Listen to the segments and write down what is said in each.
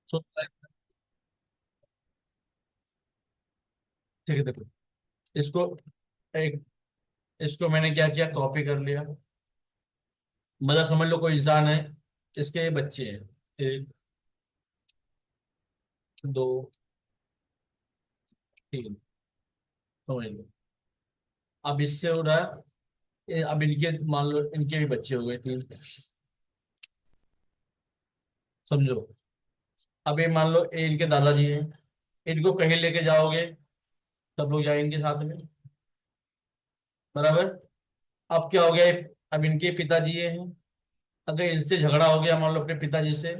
सो ठीक है, देखो इसको, एक, इसको मैंने क्या किया, कॉपी कर लिया। मतलब समझ लो कोई इंसान है, इसके बच्चे हैं, एक, दो, तीन, समझ लो। अब इससे हो रहा है, अब इनके मान लो इनके भी बच्चे हो गए तीन, समझो। अब ये मान लो ये इनके दादाजी हैं, इनको कहीं लेके जाओगे, सब लोग जाएंगे साथ में, बराबर। अब क्या हो गया, अब इनके पिताजी ये हैं, अगर इनसे झगड़ा हो गया मान लो अपने पिताजी से,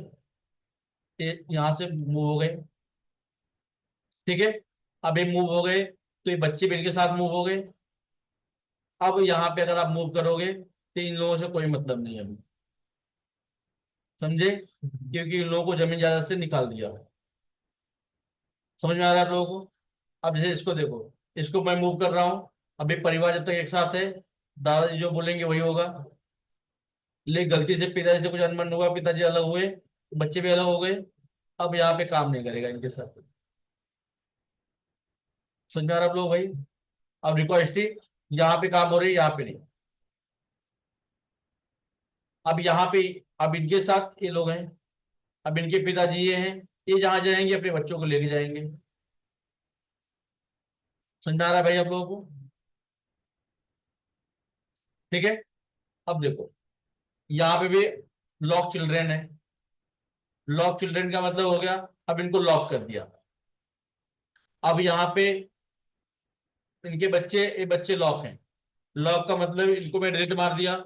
ये यहाँ से मूव हो गए, ठीक है। अब ये मूव हो गए तो ये बच्चे भी इनके साथ मूव हो गए। अब यहाँ पे अगर आप मूव करोगे तो इन लोगों से कोई मतलब नहीं है अभी, समझे, क्योंकि इन लोगों को जमीन जायदाद से निकाल दिया। समझ में आ रहा है आप लोगों को। अब जैसे इसको देखो, इसको मैं मूव कर रहा हूँ, अभी परिवार जब तक एक साथ है, दादाजी जो बोलेंगे वही होगा। लेकिन गलती से पिताजी से कुछ अनबन हुआ, पिताजी अलग हुए, बच्चे भी अलग हो गए, अब यहाँ पे काम नहीं करेगा इनके साथ। समझ में आ रहा है आप लोग भाई। अब रिक्वेस्ट थी, यहाँ पे काम हो रही है, यहाँ पे नहीं। अब यहाँ पे, अब इनके साथ ये लोग हैं, अब इनके पिताजी ये हैं, ये जहां जाएंगे अपने बच्चों को लेके जाएंगे। समझ में आ रहा है भाई आप लोगों को। ठीक है। अब देखो, यहाँ पे भी लॉक चिल्ड्रेन है। लॉक चिल्ड्रेन का मतलब हो गया, अब इनको लॉक कर दिया। अब यहाँ पे इनके बच्चे, ये बच्चे लॉक हैं। लॉक का मतलब इनको मैं डिलीट मार दिया,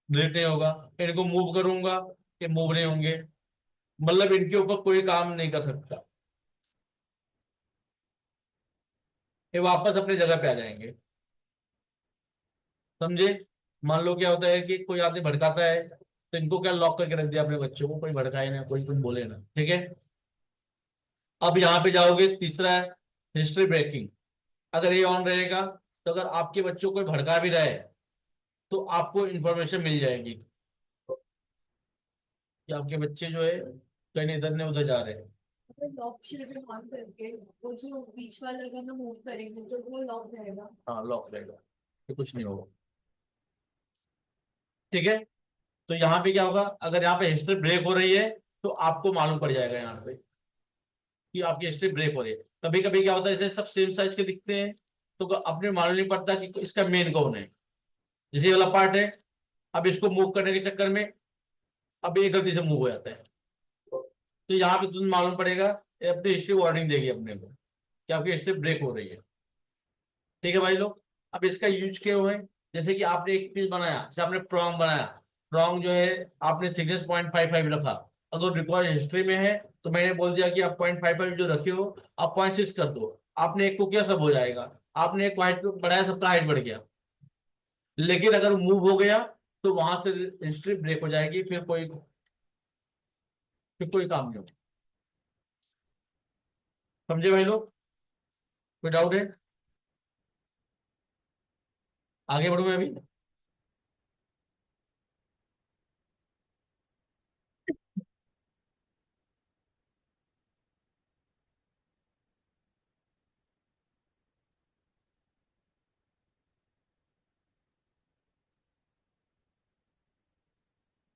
डिलीट नहीं होगा। इनको मूव करूंगा, ये मूव नहीं होंगे। मतलब इनके ऊपर कोई काम नहीं कर सकता, ये वापस अपनी जगह पे आ जाएंगे। समझे। मान लो क्या होता है कि कोई आदमी भड़काता है, तो इनको क्या लॉक करके रख दिया अपने बच्चों को, कोई भड़काए ना, कोई कुछ बोले ना, ठीक है। अब यहाँ पे जाओगे, तीसरा है हिस्ट्री ब्रेकिंग। अगर ये ऑन रहेगा, तो अगर आपके बच्चों को कोई भड़का भी रहा है तो आपको इंफॉर्मेशन मिल जाएगी कि आपके बच्चे जो है कहीं इधर ने उधर जा रहे हैं। लॉक चिल्ड्रन ऑन करके वो जो बीच वाला अगर हम मूव करेंगे तो वो लॉक रहेगा। हाँ लॉक रहेगा, तो कुछ नहीं होगा, ठीक है। तो यहाँ पे क्या होगा, अगर यहाँ पे हिस्ट्री ब्रेक हो रही है तो आपको मालूम पड़ जाएगा यहाँ पे कि आपकी हिस्ट्री ब्रेक हो रही है। कभी कभी क्या होता है, जैसे सब सेम साइज के दिखते हैं, तो अपने मालूम नहीं पड़ता कि इसका मेन कौन है। जैसे ये वाला पार्ट है, अब इसको मूव करने के चक्कर में अब ये गलती से मूव हो जाता है, तो यहाँ पे तुम्हें मालूम पड़ेगा, ये अपनी हिस्ट्री वार्निंग देगी अपने को कि आपकी हिस्ट्री ब्रेक हो रही है। ठीक है भाई लोग। अब इसका यूज क्यों है, जैसे कि आपने एक पीस बनाया, जैसे आपने प्रॉन्ग बनाया, प्रॉन्ग जो है आपने थिकनेस 0.55 रखा, अगर रिकॉर्ड हिस्ट्री में है तो मैंने बोल दिया कि आप 0.55 जो रखे हो आप 0.6 कर दो, आपने एक को किया सब हो जाएगा। आपने एक हाइट बढ़ाया, सबका हाइट बढ़ गया। लेकिन अगर मूव हो गया तो वहां से हिस्ट्री ब्रेक हो जाएगी, फिर कोई काम नहीं होगा। समझे भाई लोग, कोई डाउट है। आगे बढ़ू मैं अभी।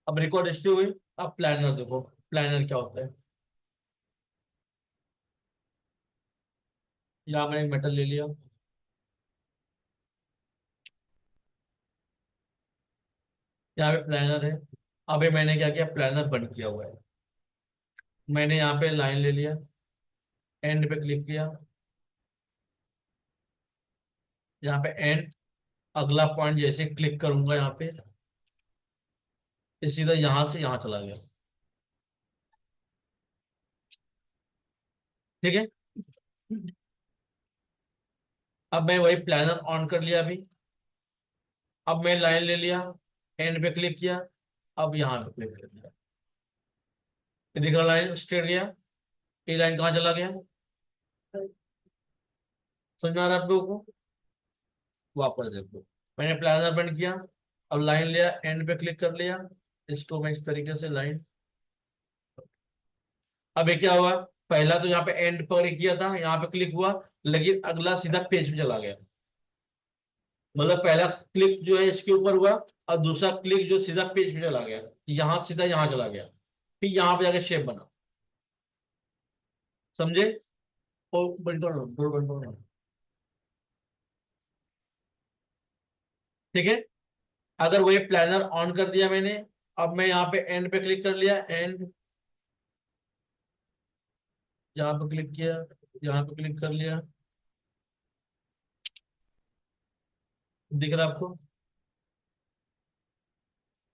अब रिकॉर्ड हिस्ट्री हुई। अब प्लानर देखो, प्लानर क्या होता है। यहाँ मैंने एक मेटल ले लिया, यहाँ पे प्लानर है। अभी मैंने क्या किया, प्लानर बंद किया हुआ है। मैंने यहाँ पे लाइन ले लिया, एंड पे क्लिक किया, यहाँ पे एंड, अगला पॉइंट जैसे क्लिक करूंगा यहाँ पे, ये सीधा यहाँ से यहाँ चला गया। ठीक है। अब मैं वही प्लानर ऑन कर लिया अभी। अब मैं लाइन ले लिया, एंड पे क्लिक किया, अब यहाँ पे क्लिक कर दिया, ये दिख रहा लाइन स्ट्रेट गया। ये लाइन कहाँ चला गया, समझ में आ रहा है आप लोगों को। वापस देखो, मैंने प्लानर बंद किया, अब लाइन लिया, एंड पे क्लिक कर लिया, इसको मैं इस तरीके से लाइन, अब ये क्या हुआ, पहला तो यहाँ पे एंड पर किया था, यहाँ पे क्लिक हुआ, लेकिन अगला सीधा पेज पे चला गया। मतलब पहला क्लिक जो है इसके ऊपर हुआ, और दूसरा क्लिक जो सीधा पेज पे चला गया, यहां सीधा यहाँ चला गया, फिर यहाँ पे जाके शेप बना। समझे? और बंद करो, डोर बंद करो। ठीक है, अगर वही प्लानर ऑन कर दिया मैंने, अब मैं यहाँ पे एंड पे क्लिक कर लिया, एंड यहाँ पे क्लिक किया, यहाँ पे क्लिक कर लिया, दिख रहा है आपको?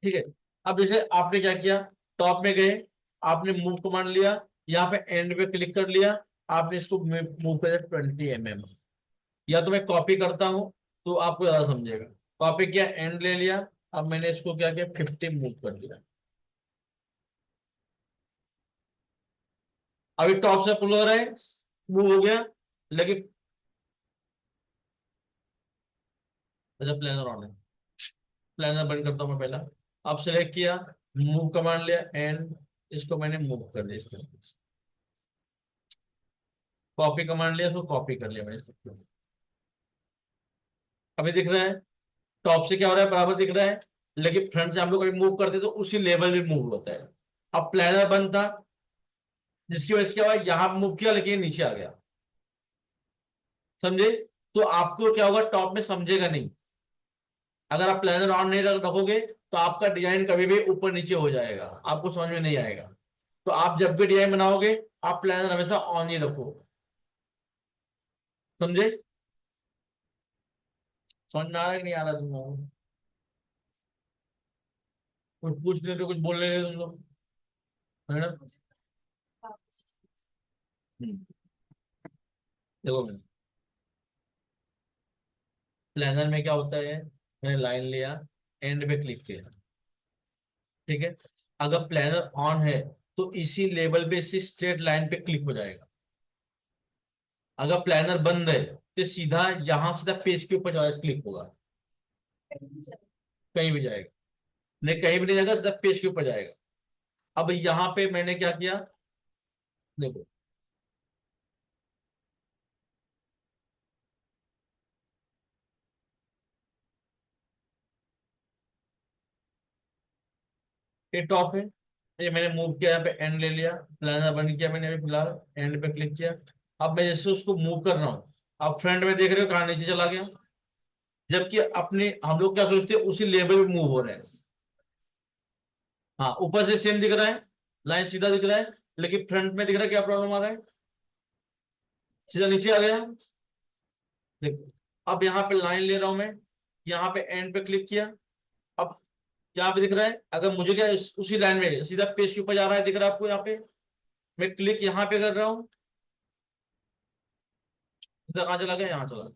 ठीक है, अब जैसे आपने क्या किया, टॉप में गए, आपने मूव कमांड लिया, यहाँ पे एंड पे क्लिक कर लिया, आपने इसको मूव कर 20 mm। या तो मैं कॉपी करता हूं तो आपको ज्यादा समझेगा। कॉपी किया, एंड ले लिया, अब मैंने इसको क्या किया, 50 मूव कर दिया। अभी टॉप से पुल हो रहा है, मूव हो गया, लेकिन अच्छा प्लानर ऑन है, प्लानर बंद करता हूं मैं पहला। अब सेलेक्ट किया, मूव कमांड लिया, एंड इसको मैंने मूव कर दिया इस तरीके से। कॉपी कमांड लिया, इसको कॉपी कर लिया मैंने इस तरीके से। अभी दिख रहा है, टॉप से क्या हो रहा है, बराबर दिख रहा है, लेकिन फ्रंट से हम लोग कभी मूव करते हैं तो उसी लेवल में मूव होता है। अब प्लानर बंद था, जिसकी वजह से क्या हुआ, यहां मूव किया लेकिन ये नीचे आ गया। समझे? तो आपको क्या होगा, टॉप में समझेगा नहीं। अगर आप प्लानर ऑन नहीं रखोगे तो आपका डिजाइन कभी भी ऊपर नीचे हो जाएगा, आपको समझ में नहीं आएगा। तो आप जब भी डिजाइन बनाओगे, आप प्लानर हमेशा ऑन ही रखो। समझे? समझ में आ रहा है कि नहीं आ रहा तुम लोगों को? कुछ पूछ रहे थे, कुछ बोल रहे थे तुम लोग, है ना? हम्म, देखो प्लानर में क्या होता है, मैंने लाइन लिया, एंड पे क्लिक किया। ठीक है, अगर प्लानर ऑन है तो इसी लेवल पे, इसी स्ट्रेट लाइन पे क्लिक हो जाएगा। अगर प्लानर बंद है तो सीधा यहां, सीधा पेज के ऊपर क्लिक होगा, कहीं भी जाएगा नहीं, कहीं भी नहीं जाएगा, सीधा पेज के ऊपर जाएगा। अब यहां पे मैंने क्या किया, देखो ये टॉप है, ये मैंने मूव किया, यहाँ पे एंड ले लिया, प्लानर बंद किया मैंने अभी फिलहाल, एंड पे क्लिक किया। अब मैं जैसे उसको मूव कर रहा हूँ, आप फ्रंट में देख रहे हो कहाँ नीचे चला गया, जबकि अपने हम लोग क्या सोचते हैं, उसी लेवल पे मूव हो रहे हैं। हाँ, ऊपर से सेम दिख रहा है, लाइन सीधा दिख रहा है, लेकिन फ्रंट में दिख रहा है क्या प्रॉब्लम आ रहा है, सीधा नीचे आ गया। देखो, अब यहाँ पे लाइन ले रहा हूं मैं, यहाँ पे एंड पे क्लिक किया, अब यहाँ पे दिख रहा है, अगर मुझे क्या उसी लाइन में सीधा पेज के ऊपर जा रहा है, दिख रहा है आपको यहाँ पे, मैं क्लिक यहाँ पे कर रहा हूँ, सीधा कहाँ चला गया, यहाँ चला गया।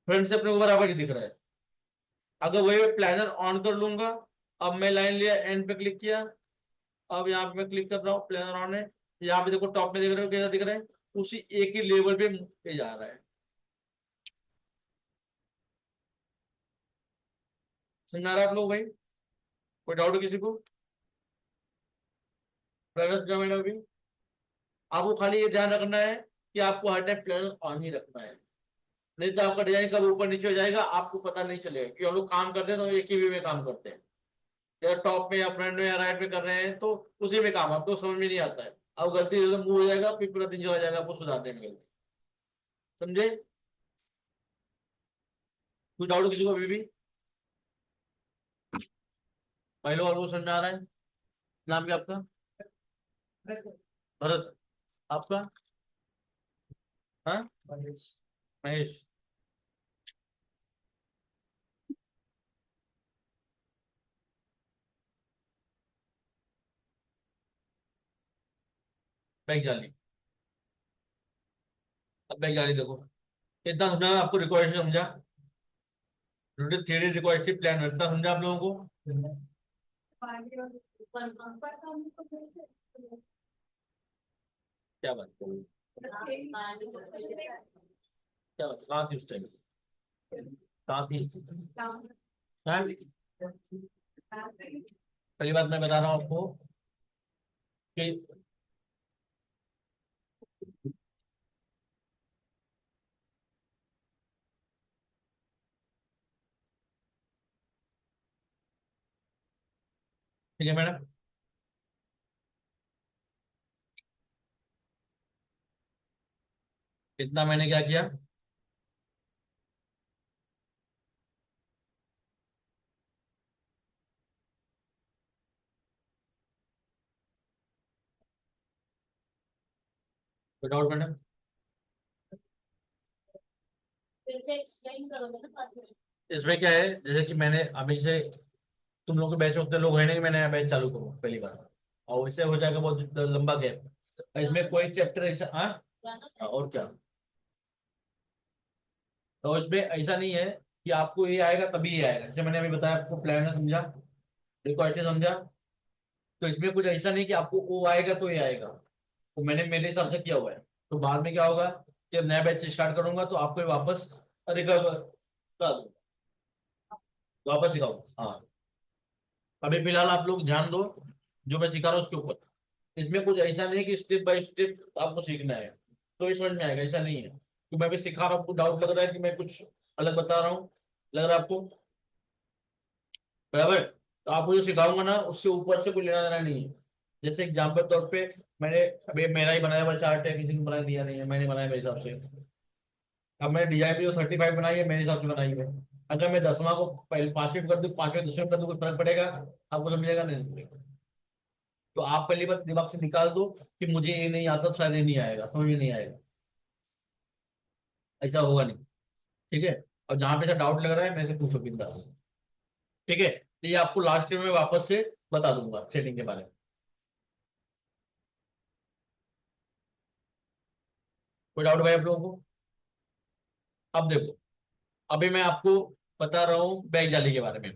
फ्रंट से अपने को बराबर ही दिख रहा है। अगर वही प्लानर ऑन कर लूंगा, अब मैं लाइन लिया, एंड पे क्लिक किया, अब यहाँ पे मैं क्लिक कर रहा हूँ, प्लानर ऑन है, यहाँ पे देखो टॉप में देख रहे हो कैसा दिख रहा है, उसी एक ही लेवल पे जा रहा है। समझ आ रहा है आप लोग भाई? कोई डाउट है किसी को? प्लानर क्या मैंने अभी, आपको खाली ये ध्यान रखना है कि आपको हर टाइम प्लानर ऑन ही रखना है, नहीं तो आपका डिजाइन कब ऊपर नीचे हो जाएगा आपको पता नहीं चलेगा, क्योंकि हम लोग काम करते हैं तो एक ही वे में काम करते हैं, या टॉप में या फ्रंट में या राइट में कर रहे हैं तो उसी में काम आपको समझ में नहीं आता है। अब गलती से मूव हो जाएगा, फिर पूरा दिन चला जाएगा आपको सुधारने में गलती। समझे? कुछ डाउट किसी को अभी भी? भाई लोग आपको समझ में आ रहा है? नाम क्या आपका? भरत। आपका? हाँ, महेश। महेश। बैग जाली। अब बैग जाली देखो, इतना समझा आपको, रिक्वेस्ट समझा, रूटेड थ्री रिक्वेस्ट प्लान इतना समझा आप लोगों को? क्या बात करूँ, क्या बात, कहाँ थी उस टाइम, कहाँ थी? हाँ? पहली बात मैं बता रहा हूँ आपको कि ठीक है मैडम। इतना मैंने क्या किया? Without madam. फिर से एक्सप्लेन करोगे ना बाद में? इसमें क्या है, जैसे कि मैंने अभी से, तुम लोग के बैच में उतने लोग हैं नहीं, मैं नया बैच चालू करूँ पहली बार, और इससे हो जाएगा बहुत लंबा गैप। इसमें कोई चैप्टर ऐसा, हाँ, और क्या। तो इसमें ऐसा नहीं है कि आपको ये आएगा तभी ये आएगा, जैसे मैंने अभी बताया आपको प्लान में, समझा? देखो ऐसे समझा। तो इसमें कुछ ऐसा नहीं कि आपको वो आएगा तो ये आएगा, तो मैंने मेरे हिसाब से किया हुआ है। तो बाद में क्या होगा, जब नया बैच स्टार्ट करूंगा तो आपको ये वापस रिकवर करा दूंगा, वापस सिखाऊंगा। हाँ, अभी फिलहाल आप लोग ध्यान दो जो मैं सिखा रहा हूँ उसके ऊपर। इसमें कुछ ऐसा नहीं है कि स्टेप बाय स्टेप आपको सीखना है तो ये समझ में आएगा, ऐसा नहीं है। तो मैं भी सिखा रहा हूँ, आपको डाउट लग रहा है कि मैं कुछ अलग बता रहा हूँ, लग रहा है आपको, बराबर? तो आपको जो सिखाऊंगा ना उससे ऊपर से कोई लेना देना नहीं है। जैसे एग्जाम्पल तौर पे, मैंने अभी मेरा ही बनाया हुआ चार्ट है, किसी ने बना दिया नहीं है, मैंने बनाया मेरे हिसाब से। अब मैंने डिजाइन भी जो 35 बनाई है मेरे हिसाब से बनाई है। अगर मैं 10वां को पहले 5वें कर दूं, 5वें 10वें कर दूं, कोई फर्क पड़ेगा? आपको समझेगा नहीं? तो आप पहली बार दिमाग से निकाल दो कि मुझे ये नहीं आता तो शायद ये नहीं आएगा, समझ में नहीं आएगा, ऐसा होगा नहीं। ठीक है? और जहां पे ऐसा डाउट लग रहा है मेरे से पूछो बिंदास। ठीक है, तो ये आपको लास्ट में मैं वापस से बता दूंगा सेटिंग के बारे में। कोई डाउट भाई आप लोगों को? अब देखो, अभी मैं आपको बता रहा हूँ बैग जाली के बारे में।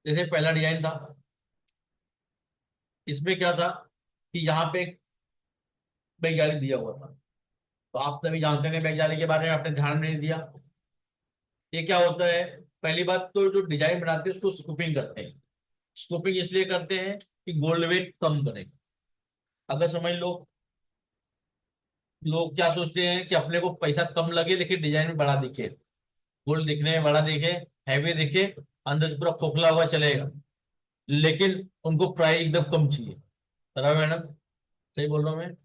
जैसे पहला डिजाइन था, इसमें क्या था कि यहाँ पे एक बैग जाली दिया हुआ था। तो आप सभी जानते हैं बैग जाली के बारे में, आपने ध्यान नहीं दिया। ये क्या होता है? पहली बात तो जो डिजाइन बनाते हैं उसको स्कूपिंग करते हैं। स्कूपिंग इसलिए करते हैं कि गोल्ड वेट कम करें। अगर समझ लो, लोग क्या सोचते हैं कि अपने को पैसा कम लगे लेकिन डिजाइन में बड़ा दिखे, गोल्ड दिखने में बड़ा दिखे, हैवी दिखे, अंदर से पूरा खोखला हुआ चलेगा, लेकिन उनको प्राइस एकदम कम चाहिए। बराबर मैडम? सही बोल रहा हूँ मैं?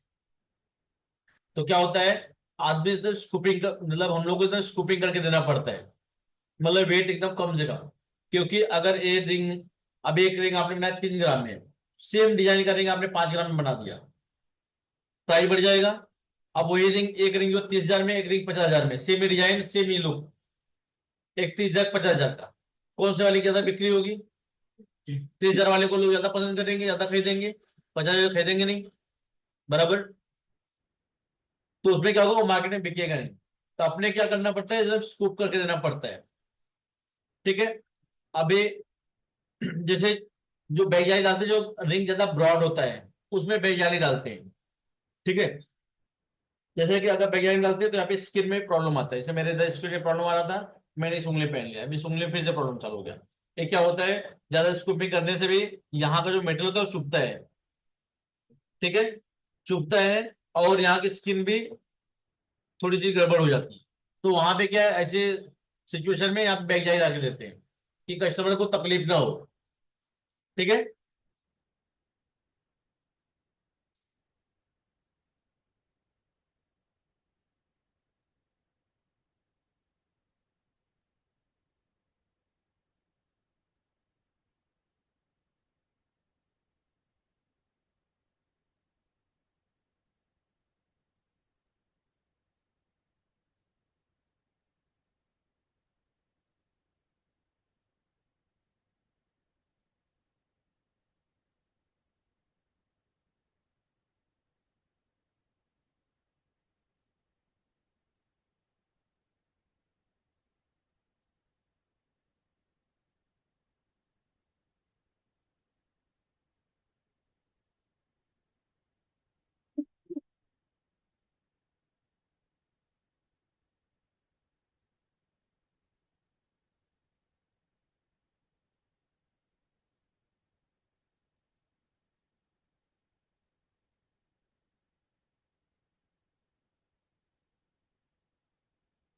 तो क्या होता है, आदमी से स्कूपिंग का मतलब हम लोग को इतना स्कूपिंग करके देना पड़ता है, मतलब वेट एकदम कम से कम। क्योंकि अगर एक रिंग, अभी एक रिंग आपने बनाया 3 ग्राम में, सेम डिजाइन का रिंग आपने 5 ग्राम में बना दिया, प्राइस बढ़ जाएगा। अब वही रिंग, एक रिंग जो 30,000 में, एक रिंग 50,000 में, सेम ही डिजाइन सेम ही लुक, एक 30,000 50,000 का, कौन से वाले की ज्यादा बिक्री होगी? 30,000 वाले को लोग ज्यादा पसंद करेंगे, ज्यादा खरीदेंगे, 50,000 खरीदेंगे नहीं, बराबर? तो उसमें क्या होगा, वो मार्केट में बिकेगा नहीं। तो अपने क्या करना पड़ता है, जब स्कूप करके देना पड़ता है। ठीक है? अभी जैसे जो बैगजाली डालते हैं, जो रिंग ज्यादा ब्रॉड होता है उसमें बैगजाली डालते हैं। ठीक है? जैसे कि अगर बैगजाली डालते हैं तो यहाँ पे स्किन में प्रॉब्लम आता है, जैसे मेरे इधर स्किन में प्रॉब्लम आ रहा था, मैंने इस उंगली पहन लिया, अभी इस उंगली में फिर से प्रॉब्लम चालू हो गया। ये क्या होता है, ज्यादा स्कूपिंग करने से भी यहाँ का जो मेटल होता है वो चुभता है। ठीक है? चुभता है, और यहाँ की स्किन भी थोड़ी सी गड़बड़ हो जाती है। तो वहां पे क्या है, ऐसे सिचुएशन में आप बैगजाली डाल के देते हैं कि कस्टमर को तकलीफ ना हो। ठीक है?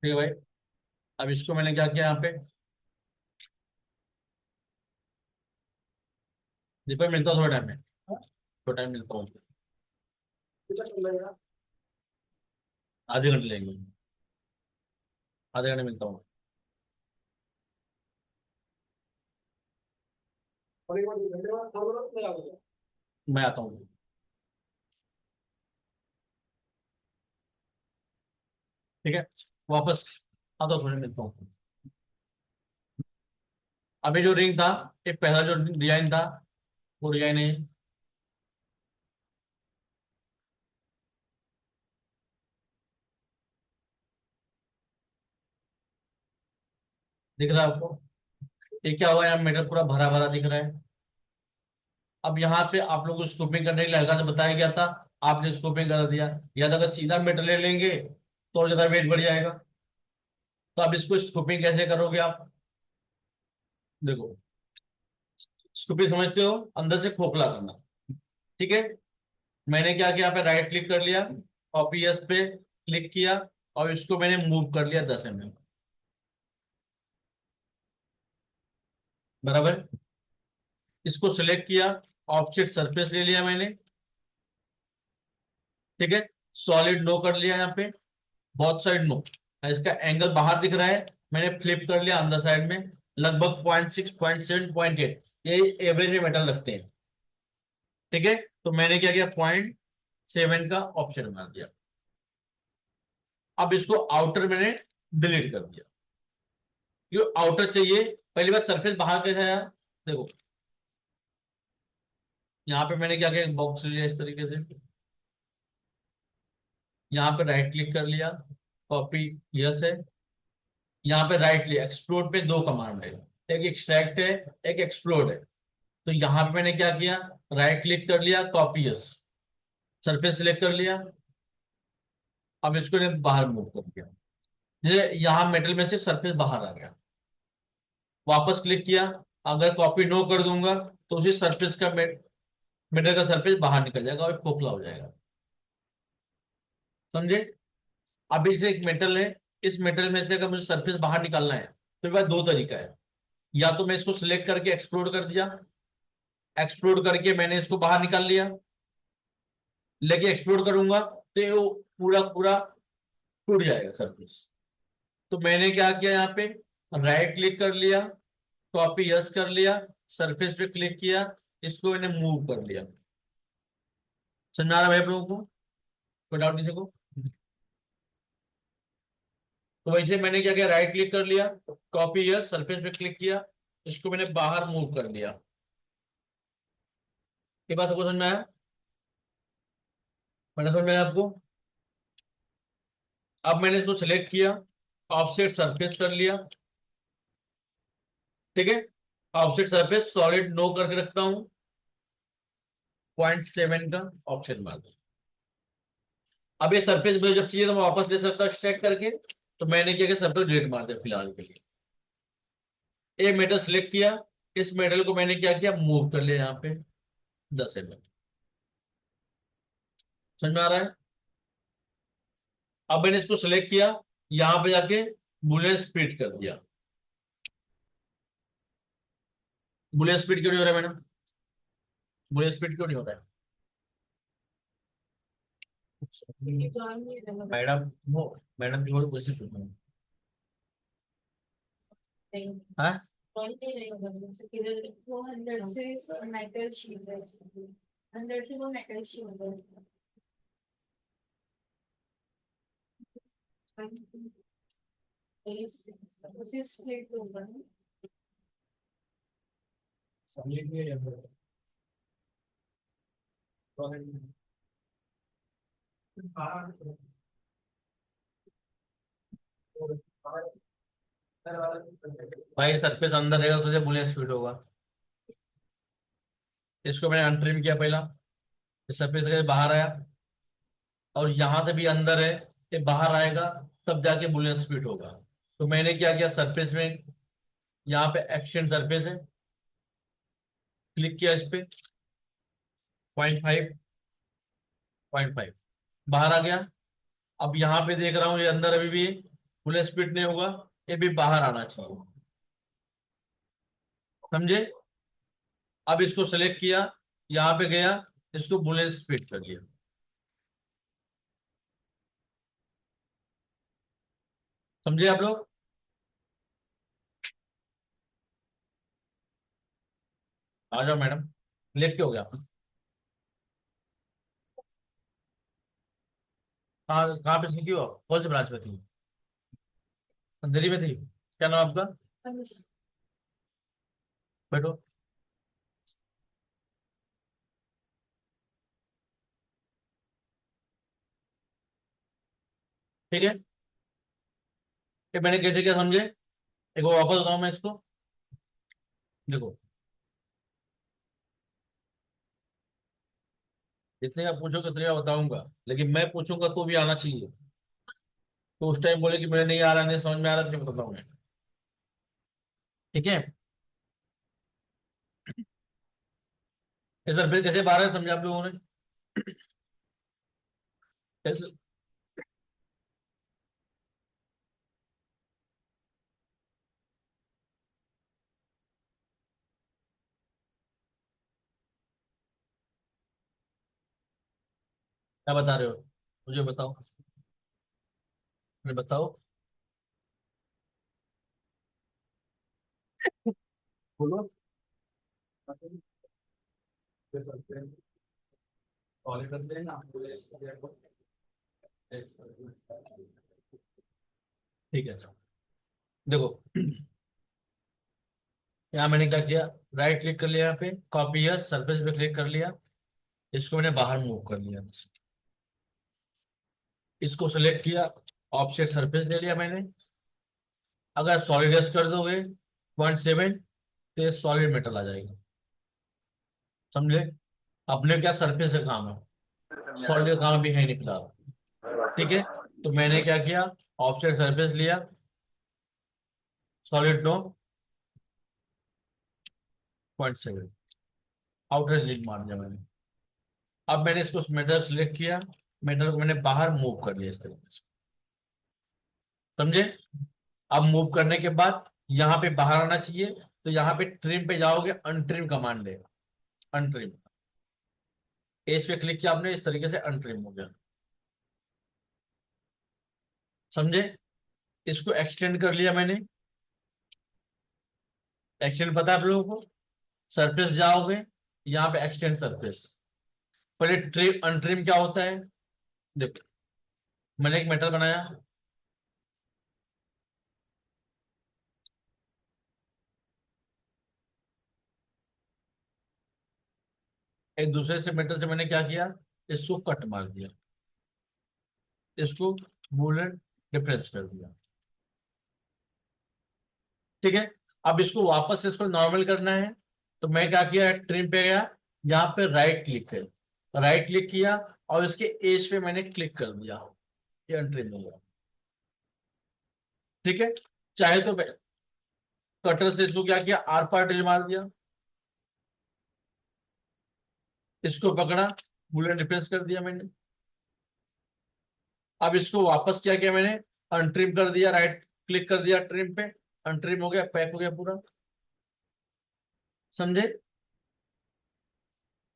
ठीक है भाई। अब इसको मैंने क्या किया यहाँ पे, देखो मिलता हूँ थोड़ा टाइम में, थोड़ा टाइम मिलता हूँ, आधे घंटे लेंगे, आधे घंटे मिलता हूँ। मैं आता हूँ। ठीक है, वापस आता हूँ, थोड़ा मिलता हूँ। अभी जो रिंग था, एक पहला जो डिजाइन था, वो डिजाइन है, दिख रहा है आपको? ये क्या हुआ, यहाँ मेटल पूरा भरा भरा दिख रहा है। अब यहाँ पे आप लोग को स्कूपिंग करने के लिए हल्का से बताया गया था, आपने स्कूपिंग कर दिया, या तो अगर सीधा मेटल ले लेंगे तो और ज्यादा वेट बढ़ जाएगा। तो अब इसको स्कूपिंग कैसे करोगे आप, देखो, स्कूपिंग समझते हो, अंदर से खोखला करना। ठीक है, मैंने क्या किया, यहाँ पे राइट क्लिक कर लिया, कॉपी एस पे क्लिक किया, और इसको मैंने मूव कर लिया 10 mm, बराबर। इसको सिलेक्ट किया, ऑब्जेक्ट सरफेस ले लिया मैंने। ठीक है, सॉलिड नो कर लिया यहाँ पे, बहुत साइड नो, इसका एंगल बाहर दिख रहा है, मैंने फ्लिप कर लिया अंदर साइड में, लगभग 0.6 0.7 0.8, ये एवरेज में मेटल रखते हैं। ठीक है, तो मैंने क्या किया, 0.7 का ऑप्शन मार दिया। अब इसको आउटर मैंने डिलीट कर दिया, ये आउटर चाहिए। पहली बार सरफेस बाहर कैसे आया, देखो, यहाँ पे मैंने क्या किया, बॉक्स लिया इस तरीके से, यहाँ पे राइट क्लिक कर लिया, कॉपी, यस है, यहाँ पे राइट लिया, एक्सप्लोड पे दो कमांड है, एक एक्सट्रैक्ट है, एक एक्सप्लोड है। तो यहाँ पे मैंने क्या किया, राइट क्लिक कर लिया, कॉपी यस, सरफेस सिलेक्ट कर लिया, अब इसको ने बाहर मूव कर दिया, जैसे यहाँ मेटल में से सरफेस बाहर आ गया, वापस क्लिक किया, अगर कॉपी नो कर दूंगा तो उसी सरफेस का मेटल का सरफेस बाहर निकल जाएगा और खोखला हो जाएगा, समझे? अभी से एक मेटल है, इस मेटल में से अगर मुझे सरफेस बाहर निकालना है तो मेरे पास दो तरीका है, या तो मैं इसको सिलेक्ट करके एक्सप्लोड कर दिया, एक्सप्लोड करके मैंने इसको बाहर निकाल लिया, लेकिन एक्सप्लोड करूंगा तो ये वो पूरा पूरा टूट जाएगा सरफेस। तो मैंने क्या किया, यहाँ पे राइट क्लिक कर लिया, कॉपी यस कर लिया, सरफेस पे क्लिक किया, इसको मैंने मूव कर लिया। समझ आ रहा है भाई आप लोगों को, कोई डाउट किसी को? तो वैसे मैंने क्या किया, राइट क्लिक कर लिया, कॉपी यस, सरफेस पे क्लिक किया, इसको मैंने बाहर मूव कर लिया। ये बात सबको समझ में आया? मैंने समझ में आया आपको? अब मैंने इसको सिलेक्ट किया, ऑफसेट सरफेस कर लिया। ठीक है, ऑफसेट सरफेस सॉलिड नो करके रखता हूं, 0.7 का ऑप्शन मार दो। अब ये सरफेस मुझे जब चाहिए तो मैं वापस ले सकता हूँ एक्सट्रैक्ट करके, तो मैंने क्या किया, सरफेस डिलीट मार दिया फिलहाल के लिए। एक मेटल सिलेक्ट किया, इस मेटल को मैंने क्या किया, मूव कर लिया यहाँ पे 10 mm। समझ में आ रहा है? अब मैंने इसको सिलेक्ट किया, यहां पे जाके बुलियन स्प्लिट कर दिया। बुलियन स्प्लिट क्यों नहीं हो रहा है मैडम, बुलियन स्प्लिट क्यों नहीं हो रहा है? मैडम वो, मैडम की वो कैसे पूछना है? वो अंदर से मेटल शीट है, अंदर से वो मेटल शीट है, उसे स्प्लिट होगा ना। भाई सरफेस अंदर रहेगा तो बुलियन स्प्लिट होगा। इसको मैंने अनट्रिम किया पहला, सरफेस से बाहर आया, और यहां से भी अंदर है, ये बाहर आएगा, तब जाके बुलियन स्प्लिट होगा। तो मैंने क्या किया, सरफेस में यहाँ पे एक्शन सरफेस है, क्लिक किया इस पे, 0.5 0.5 बाहर आ गया। अब यहाँ पे देख रहा हूँ ये अंदर अभी भी बुलेट स्पीड नहीं होगा, ये भी बाहर आना चाहिए, समझे। अब इसको सेलेक्ट किया, यहां पे गया, इसको बुलेट स्प्लिट कर लिया। समझे आप लोग। आ जाओ मैडम, लेट के हो गया। कहाँ पे सीखी हो आप? कौन से ब्रांच में थी? अंधेरी में थी। क्या नाम आपका? बैठो। ठीक है, ये मैंने कैसे क्या समझे, एक बार वापस बताऊं मैं इसको। देखो, जितने आप पूछोगे उतने मैं बताऊंगा, लेकिन मैं पूछूंगा तो भी आना चाहिए। तो उस टाइम बोले कि मुझे नहीं आ रहा, नहीं समझ में आ रहा, तो नहीं बताता हूँ मैं। ठीक है। ये सर फिर कैसे बारह समझा आप लोगों ने? कैसे? क्या बता रहे हो? मुझे बताओ, मुझे बताओ। बोलो। ठीक है, अच्छा। देखो, यहाँ मैंने क्या किया, राइट क्लिक कर लिया, यहाँ पे कॉपी या सरफेस पे क्लिक कर लिया, इसको मैंने बाहर मूव कर लिया, इसको सेलेक्ट किया, ऑफसेट सरफेस ले लिया मैंने। अगर सॉलिड एस कर दोगे 0.7, तो ये सॉलिड मेटल आ जाएगा, समझे। अपने क्या सरफेस से काम है, सॉलिड का काम भी है निकला। ठीक है, तो मैंने क्या किया, ऑफसेट सरफेस लिया, सॉलिड नो 0.7, आउटर लिंक मार दिया मैंने। अब मैंने इसको मेटल सेलेक्ट किया, मेटल को मैंने बाहर मूव कर लिया इस तरीके से, समझे। अब मूव करने के बाद यहाँ पे बाहर आना चाहिए, तो यहाँ पे ट्रिम पे जाओगे, अनट्रिम कमांड है, अनट्रिम। एज पे क्लिक किया आपने, इस तरीके से अनट्रिम हो गया, समझे। इसको एक्सटेंड कर लिया मैंने। एक्सटेंड पता है आप लोगों को? सरफेस जाओगे, यहाँ पे एक्सटेंड सरफेस, पहले ट्रिम अनट्रिम क्या होता है। देख, मैंने एक मेटल बनाया, एक दूसरे से मेटल से मैंने क्या किया, इसको कट मार दिया, इसको बुलेट डिफरेंस कर दिया। ठीक है, अब इसको वापस से इसको नॉर्मल करना है, तो मैं क्या किया, ट्रिम पे गया, जहां पे राइट क्लिक है, राइट क्लिक किया, और इसके एज पे मैंने क्लिक कर दिया, ये अनट्रिम हो गया। ठीक है, चाहे तो कटर से इसको क्या किया, आर पार ड्रिल मार दिया, इसको पकड़ा, बुलेट डिफरेंस कर दिया मैंने। अब इसको वापस क्या किया मैंने, अनट्रिम कर दिया, राइट क्लिक कर दिया ट्रिम पे, अनट्रिम हो गया, पैक हो गया पूरा, समझे।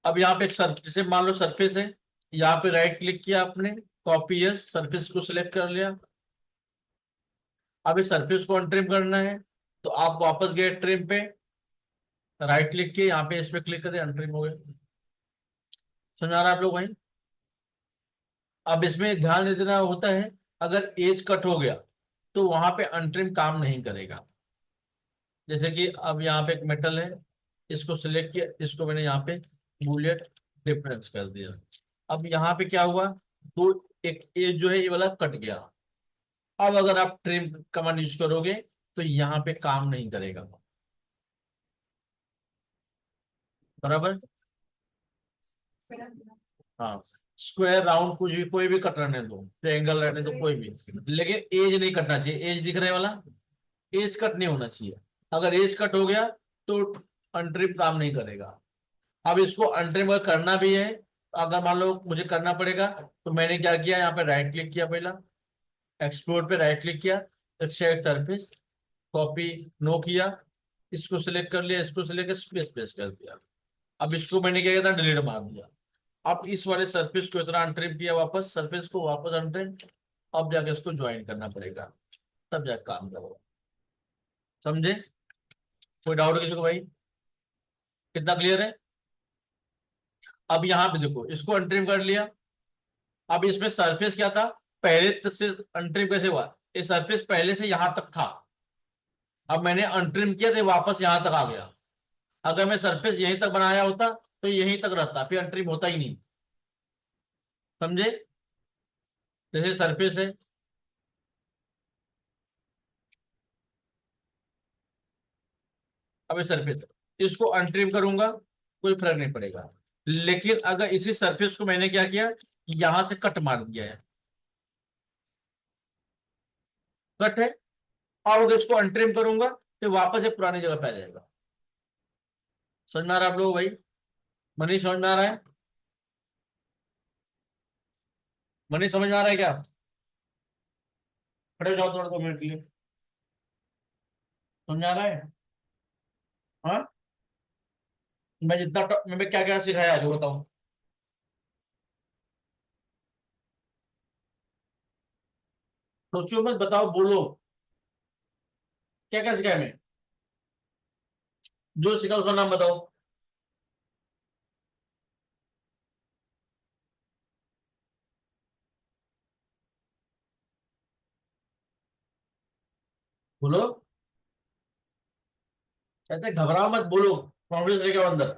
अब यहाँ पे एक जैसे मान लो सरफेस है, यहाँ पे राइट क्लिक किया आपने, कॉपी यस, सरफेस को सिलेक्ट कर लिया। अब इस सरफेस को अनट्रिम करना है, तो आप वापस गए ट्रिम पे, राइट क्लिक किए, यहाँ पे इस पे क्लिक करें, अनट्रिम हो गया। समझ आ रहा है आप लोग भाई? अब इसमें ध्यान दे देना होता है, अगर एज कट हो गया तो वहां पे अनट्रिम काम नहीं करेगा। जैसे कि अब यहाँ पे एक मेटल है, इसको सिलेक्ट किया, इसको मैंने यहाँ पे बुलेट डिफरेंस कर दिया। अब यहाँ पे क्या हुआ, दो, एक एज जो है ये वाला कट गया। अब अगर आप ट्रिम कमांड यूज करोगे तो यहाँ पे काम नहीं करेगा, बराबर। हाँ, स्क्वायर राउंड कुछ भी, कोई भी कट रहने दो, ट्रायंगल रहने दो, कोई भी, लेकिन एज नहीं कटना चाहिए, एज दिख रहे वाला, एज कट नहीं होना चाहिए। अगर एज कट हो गया तो अनट्रिम काम नहीं करेगा। अब इसको अनट्रिम अगर करना भी है, अगर मान लो मुझे करना पड़ेगा, तो मैंने क्या किया, यहाँ पे राइट क्लिक किया, पहला एक्सप्लोर पे राइट क्लिक किया, एक्सट्रैक्ट सरफेस, कॉपी नो किया, इसको सिलेक्ट कर लिया, इसको सिलेक्ट कर स्पेस पेस कर दिया। अब इसको मैंने क्या किया था, डिलीट मार दिया। अब इस वाले सरफेस को इतना अनट्रिम किया, वापस सरफेस को वापस अनट्रिम, अब जाके इसको ज्वाइन करना पड़ेगा, तब जाके काम करेगा। समझे? कोई डाउट किसी को भाई? कितना क्लियर है? अब यहाँ पे देखो, इसको अनट्रिम कर लिया। अब इसमें सरफेस क्या था, पहले से अनट्रिम कैसे हुआ, ये सरफेस पहले से यहां तक था, अब मैंने अनट्रिम किया तो ये वापस यहां तक आ गया। अगर मैं सरफेस यहीं तक बनाया होता तो यहीं तक रहता, फिर अनट्रिम होता ही नहीं। समझे? जैसे सरफेस है, अब ये सरफेस है, इसको अनट्रिम करूंगा कोई फर्क नहीं पड़ेगा। लेकिन अगर इसी सरफेस को मैंने क्या किया, यहां से कट मार दिया है, कट है, और अगर इसको अनट्रिम करूंगा तो वापस एक पुरानी जगह पे आ जाएगा। समझ में आ रहा है आप लोग भाई? मनीष समझ में आ रहा है? मनीष समझ में आ रहा है क्या? खड़े हो जाओ थोड़ा 2 मिनट के लिए। समझ में आ रहा है? हाँ, मैं जितना मैं क्या क्या सिखाया जो बताऊं। सोचो मत, बताओ, बोलो, क्या क्या सिखाया मैं? जो सिखा उसका नाम बताओ। बोलो, कहते हैं घबराओ मत, बोलो, कॉन्फिडेंस लेके आओ अंदर।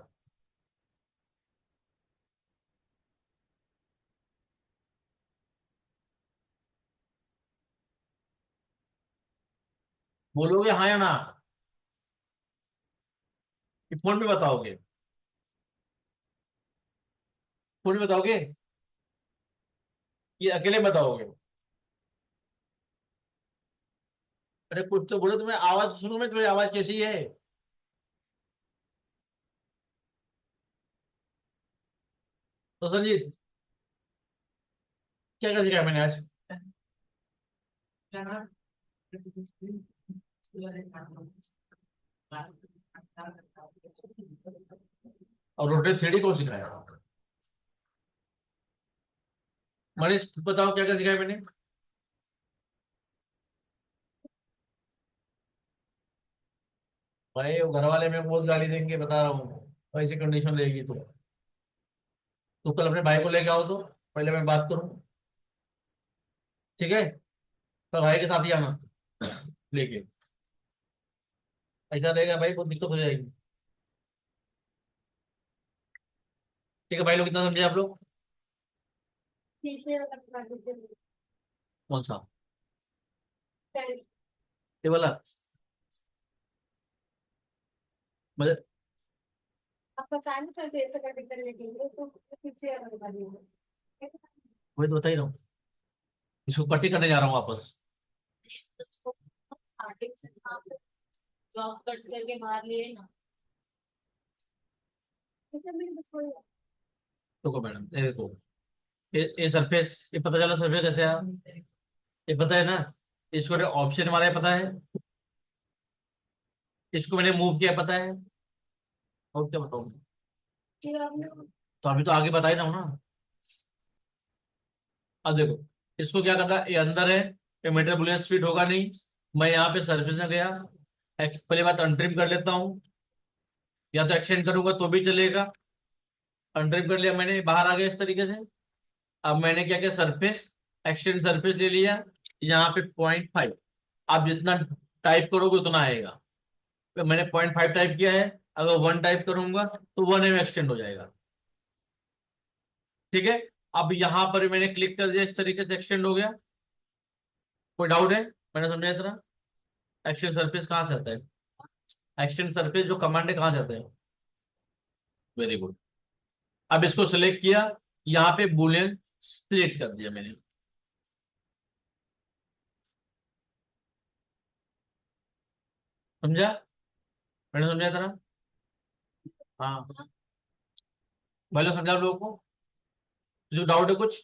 बोलोगे हाँ या ना? कि फोन पे बताओगे? फोन पे बताओगे कि अकेले बताओगे? अरे कुछ तो बोलो, तुम्हें आवाज सुनो, मैं तुम्हारी आवाज कैसी है? तो संजीत, क्या क्या सिखाया मैंने आज? और रोटेट 3D कौन सिखाया? मनीष बताओ क्या क्या सिखाया मैंने? भाई वो घर वाले मेरे को बहुत गाली देंगे, बता रहा हूँ, ऐसी कंडीशन रहेगी तो कल अपने भाई को लेके आओ, तो पहले मैं बात करूं, ठीक है? तो भाई के साथ ही आना लेके, ऐसा रहेगा भाई, बहुत दिक्कत हो जाएगी। ठीक है भाई लोग, कितना समझे आप लोग? तीसरे वाला बता दीजिए। कौन सा? पहले ये वाला? मतलब आप पता नहीं चलते ऐसे कटिंग करने के लिए, तो तीसरे वाला बता दीजिए। वही तो बता ही रहा हूँ, इसको कटी करने जा रहा हूँ वापस। स्टार्टिंग से जॉब कट करके मार लिए ना, ऐसे मैंने बस वही। देखो मैडम, ये देखो, ये सरफेस, ये पता चला सरफेस कैसे आया, ये पता है ना? इसको ऑप्शन हमारे पता है, इसको मैंने मूव किया पता है, और क्या बताऊँ? फिर आपने तो अभी तो आगे बता ही रहा हूँ ना। अब देखो, इसको क्या करना, ये अंदर है, ये मीटर बुलेट स्पीड होगा नहीं, मैं यहाँ पे सर्फेस में गया, पहले बात अनट्रिम कर लेता हूँ, या तो एक्सटेंड करूंगा तो भी चलेगा। अनट्रिम कर लिया मैंने, बाहर आ गया इस तरीके से। अब मैंने क्या किया, सरफेस, एक्सटेंड सरफेस ले लिया, यहाँ पे 0.5, आप जितना टाइप करोगे उतना आएगा। तो मैंने 0.5 टाइप किया है, अगर 1 टाइप करूंगा तो 1 में एक्सटेंड हो जाएगा। ठीक है? अब यहां पर मैंने क्लिक कर दिया, इस तरीके से एक्सटेंड हो गया। कोई डाउट है? मैंने समझा इतना? एक्सटेंड सरफेस कहाँ से आता है? एक्सटेंड सरफेस जो कमांड है कहाँ से आता है? Very good. अब इसको सिलेक्ट किया, यहाँ पे बुलियन सिलेक्ट कर दिया मैंने। समझा? मैंने समझा था ना? हाँ, भले समझा आप लोगों को? जो डाउट है कुछ?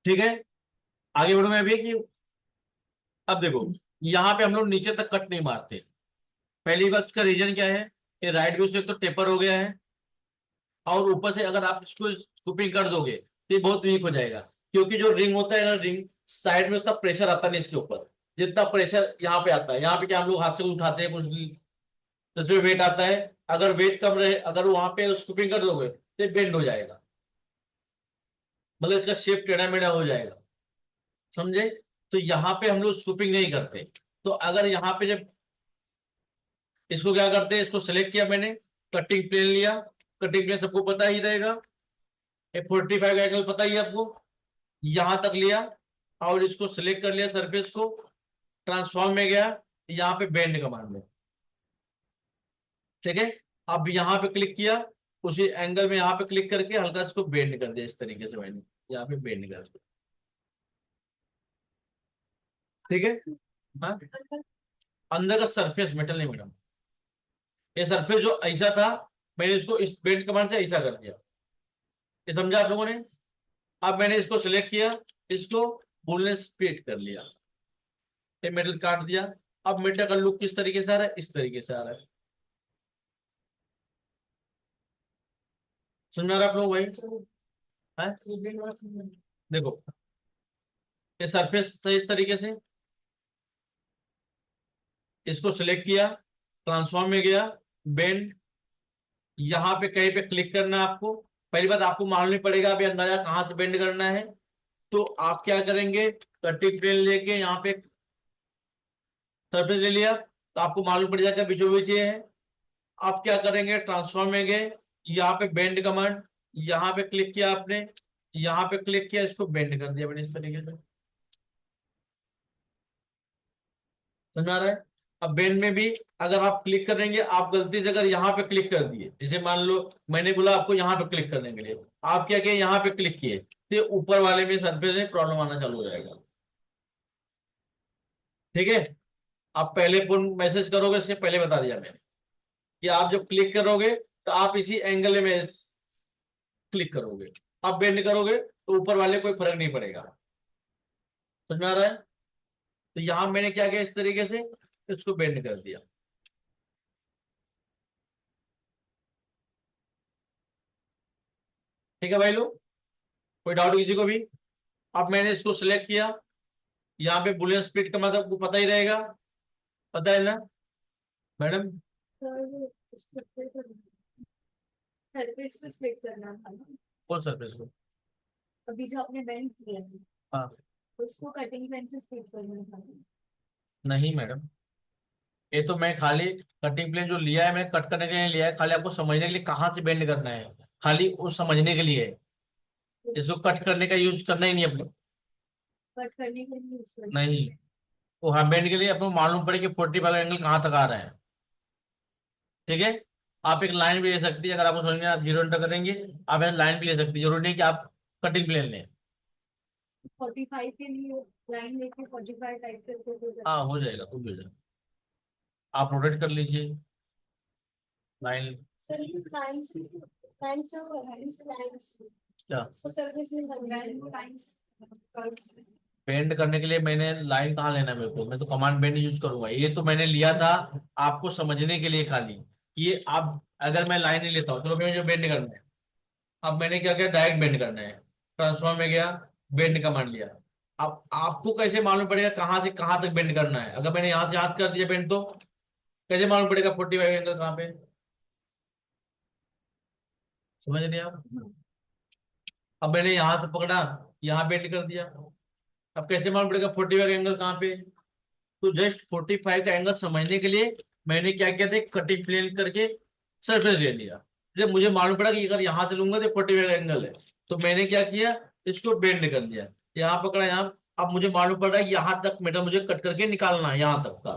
ठीक है, आगे बढ़ूंगा अभी कि, अब देखो, यहाँ पे हम लोग नीचे तक कट नहीं मारते। पहली बात का रीजन क्या है कि राइट व्यू से तो टेपर हो गया है, और ऊपर से अगर आप इसको स्कूपिंग कर दोगे तो ये बहुत वीक हो जाएगा, क्योंकि जो रिंग होता है ना, रिंग साइड में उतना प्रेशर आता नहीं इसके ऊपर जितना प्रेशर यहाँ पे आता है। यहाँ पे क्या हम लोग हाथ से कुछ उठाते हैं, कुछ इसमें वेट आता है, अगर वेट कम रहे, अगर वहां पे स्कूपिंग कर दोगे तो बेंड हो जाएगा, मतलब इसका शेप टेढ़ा मेढ़ा हो जाएगा, समझे। तो यहाँ पे हम लोग स्कूपिंग नहीं करते। तो अगर यहाँ पे जब इसको क्या करते हैं, इसको सेलेक्ट किया मैंने, कटिंग प्लेन लिया, कटिंग प्लेन सबको पता ही रहेगा, 45 का एंगल पता ही है आपको, यहां तक लिया और इसको सिलेक्ट कर लिया, सरफेस को ट्रांसफॉर्म में गया, यहाँ पे बेंड कमांड में, ठीक है। अब यहाँ पे क्लिक किया, उसी एंगल में यहाँ पे क्लिक करके हल्का इसको बेंड कर दिया, इस तरीके से मैंने यहाँ पे बेंड कर दिया, ठीक है। हाँ, अंदर का सरफेस मेटल नहीं मैडम, ये सरफेस जो ऐसा था, मैंने इसको इस बेंड कमांड से ऐसा कर दिया, ये समझा आप लोगों ने। अब मैंने इसको सिलेक्ट किया, इसको बुलने स्प्लिट कर लिया, ये मेटल काट दिया। अब मेटल का लुक किस तरीके से आ रहा है, इस तरीके से आ रहा है, समझ आ रहा है आप लोग भाई है? देखो ये सरफेस था इस तरीके से, इसको सिलेक्ट किया, ट्रांसफॉर्म में गया, बेंड, यहाँ पे कहीं पे क्लिक करना है आपको। पहली बात आपको मालूम नहीं पड़ेगा अभी अंदाजा कहाँ से बेंड करना है, तो आप क्या करेंगे, कटिंग प्लेन लेके यहाँ पे सरफेस ले लिया, तो आपको मालूम पड़ जाएगा बीचों बीच ये है। आप क्या करेंगे, ट्रांसफॉर्म में गए, यहाँ पे बेंड कमांड, यहाँ पे क्लिक किया आपने, यहाँ पे क्लिक किया, इसको बेंड कर दिया मैंने इस तरीके से, समझ आ रहा है। अब बेंड में भी अगर आप क्लिक करेंगे, आप गलती से अगर यहाँ पे क्लिक कर दिए, जैसे मान लो मैंने बोला आपको यहाँ पे क्लिक करने के लिए, आप क्या किए, यहाँ पे क्लिक किए, तो ऊपर वाले में सरफेस में प्रॉब्लम आना चालू हो जाएगा, ठीक है। आप पहले फोन मैसेज करोगे, इससे पहले बता दिया मैंने कि आप जब क्लिक करोगे तो आप इसी एंगल में क्लिक करोगे, आप बेंड करोगे तो ऊपर वाले कोई फर्क नहीं पड़ेगा, समझ में आ रहा है। तो यहां मैंने क्या किया, इस तरीके से इसको बेंड कर दिया, ठीक है भाई लोग, कोई डाउट किसी को भी। अब मैंने इसको सिलेक्ट किया, यहाँ पे बुलियन स्प्लिट का मतलब आपको पता ही रहेगा, पता है ना मैडम। सरफेस को स्प्लिट करना था ना, कौन सरफेस को, अभी जो आपने बेंड किया है हाँ उसको कटिंग पेन से स्प्लिट करना था। नहीं मैडम, ये तो मैं खाली कटिंग प्लेन जो लिया है, मैं कट करने के लिए लिया है, खाली आपको समझने के लिए कहाँ से बेंड करना है, खाली उस समझने के लिए है, इसको कट करने का यूज करना ही नहीं अपने, कट करने के लिए यूज करना नहीं। वो हाँ बेंड के लिए अपने मालूम पड़े कि 45 एंगल कहाँ तक आ रहा है, ठीक है। आप एक लाइन भी ले सकती है, अगर आपको समझ में आप जीरो एंटर करेंगे, आप लाइन भी ले सकती है, जरूरी नहीं कि आप कटिंग प्लेन लें। 45 के लिए लाइन लेके 45 टाइप करके हो जाता हाँ है। हो जाएगा, कुछ हो जाएगा, आप रोटेट कर लीजिए लाइन। सर ये लाइन से हो रहा है, इस लाइन से क्या उसको सरफेस नहीं करना है, लाइन से। बेंड करने के लिए मैंने लाइन कहाँ लेना है मेरे को, मैं तो कमांड बेंड यूज करूंगा, ये तो मैंने लिया था आपको समझने के लिए खाली, कि ये आप अगर मैं लाइन नहीं लेता हूँ, चलो मुझे बेंड करना है, अब मैंने क्या किया, डायरेक्ट बेंड करना है, ट्रांसफॉर्म में गया, बेंड कमांड लिया। अब आपको कैसे मालूम पड़ेगा कहाँ से कहाँ तक बेंड करना है, अगर मैंने यहाँ से याद कर दिया बेंड, तो कैसे मालूम पड़ेगा 45 एंगल कहाँ पे, समझ रहे आप। अब मैंने यहां से पकड़ा, यहाँ बेंड कर दिया, अब कैसे मालूम पड़ेगा 45 एंगल कहाँ पे, तो जस्ट 45 का एंगल समझने के लिए मैंने क्या किया था, कटिंग प्लेन करके सरफेस ले लिया, जब मुझे मालूम पड़ा कि अगर यहां से लूंगा तो 45 एंगल है, तो मैंने क्या किया, इसको बेंड कर दिया, यहाँ पकड़ा, यहाँ। अब मुझे मालूम पड़ रहा है यहां तक मेटल मुझे कट करके निकालना है, यहां तक का,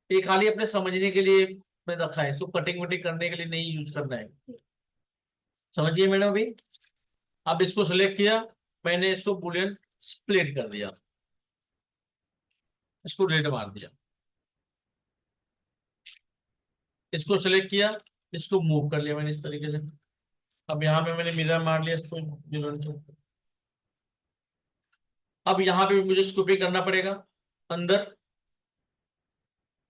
ये खाली अपने समझने के लिए मैं रखा है, इसको कटिंग वटिंग करने के लिए नहीं यूज करना है, समझिए मैडम अभी। अब इसको सिलेक्ट किया, मैंने इसको बुलियन स्प्लिट कर दिया, इसको डिलीट मार दिया, इसको सिलेक्ट किया, इसको मूव कर लिया मैंने इस तरीके से। अब यहाँ पे मैंने मिरर मार लिया इसको, मिरर को। अब यहाँ पे भी मुझे स्कूपिंग करना पड़ेगा, अंदर,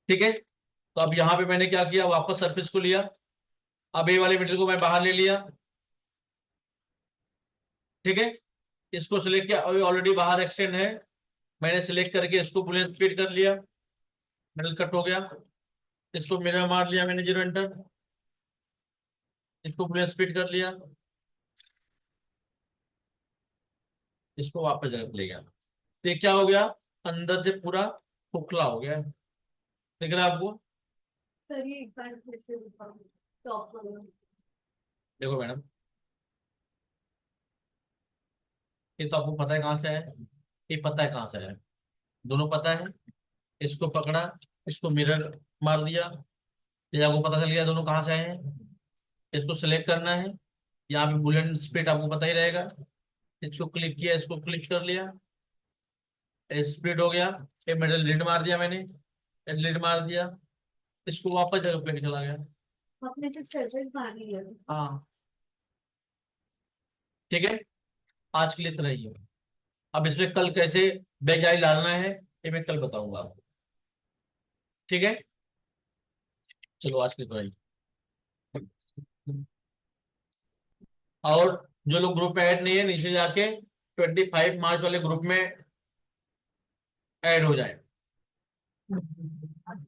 ठीक है। तो अब यहाँ पे मैंने क्या किया, वापस सरफेस को लिया, अब ये वाले मटेरियल को मैं बाहर ले लिया, ठीक है। इसको सिलेक्ट किया, अभी ऑलरेडी बाहर एक्सटेंड है, मैंने सिलेक्ट करके इसको बुलियन स्पीड कर लिया, मेटल कट हो गया। इसको मिरर मार लिया मैंने, 0 एंटर, इसको बुलियन स्पीड कर लिया, इसको वापस जगह पे ले गया। तो ये क्या हो गया, अंदर से पूरा खोखला हो गया है। दिख रहा है आपको? सर ये एक बार फिर से दिखाओ, टॉप वाला। देखो मैडम, ये तो आपको पता है कहाँ से है, ये पता है कहाँ से है, दोनों पता है। इसको पकड़ा, इसको मिरर मार दिया, ये आपको पता चल गया दोनों कहाँ से आए हैं। इसको सिलेक्ट करना है, यहाँ पे बुलेट स्पीड आपको पता ही रहेगा। इसको क्लिक किया, इसको क्लिक कर लिया, स्पीड हो गया। ये मेडल लीड मार दिया मैंने, लीड मार दिया, इसको वापस जगह पे लेके चला गया। आपने जब सर्विस मारी है। हाँ, ठीक है। आज के लिए इतना ही है। अब इसमें कल कैसे बैक आई डालना है, ये मैं कल बताऊंगा आपको, ठीक है। चलो आज के लिए इतना ही। और जो लोग ग्रुप में ऐड नहीं है, नीचे जाके 25 मार्च वाले ग्रुप में ऐड हो जाए।